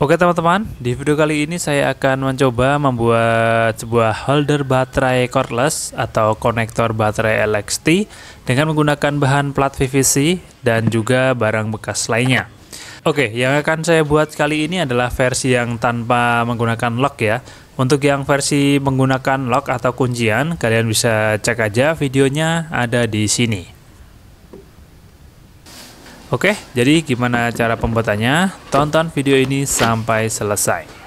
Oke teman-teman, di video kali ini saya akan mencoba membuat sebuah holder baterai cordless atau konektor baterai LXT dengan menggunakan bahan plat PVC dan juga barang bekas lainnya. Oke, yang akan saya buat kali ini adalah versi yang tanpa menggunakan lock ya. Untuk yang versi menggunakan lock atau kuncian, kalian bisa cek aja videonya ada di sini. Oke, jadi gimana cara pembuatannya? Tonton video ini sampai selesai.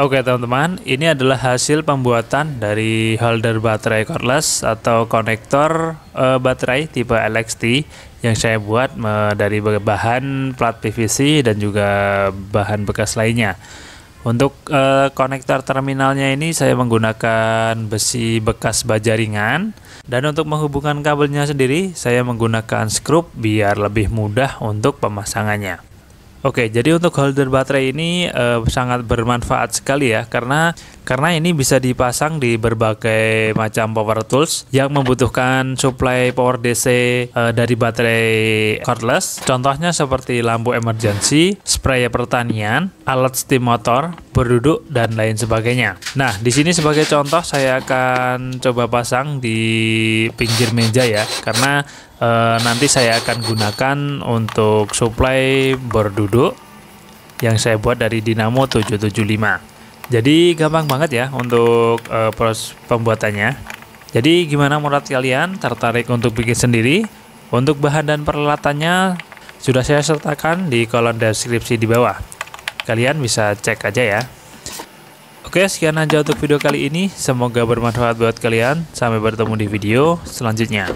Oke teman-teman, ini adalah hasil pembuatan dari holder baterai cordless atau konektor baterai tipe LXT yang saya buat dari bahan plat PVC dan juga bahan bekas lainnya. Untuk konektor terminalnya ini saya menggunakan besi bekas baja ringan, dan untuk menghubungkan kabelnya sendiri saya menggunakan skrup biar lebih mudah untuk pemasangannya. Oke, jadi untuk holder baterai ini sangat bermanfaat sekali ya, karena ini bisa dipasang di berbagai macam power tools yang membutuhkan suplai power DC dari baterai cordless. Contohnya seperti lampu emergency, sprayer pertanian, alat steam motor, berduduk dan lain sebagainya. Nah, di sini sebagai contoh saya akan coba pasang di pinggir meja ya, karena nanti saya akan gunakan untuk suplai berduduk yang saya buat dari dinamo 775. Jadi gampang banget ya untuk proses pembuatannya. Jadi gimana menurut kalian, tertarik untuk bikin sendiri? Untuk bahan dan peralatannya sudah saya sertakan di kolom deskripsi di bawah. Kalian bisa cek aja ya. Oke, sekian aja untuk video kali ini. Semoga bermanfaat buat kalian. Sampai bertemu di video selanjutnya.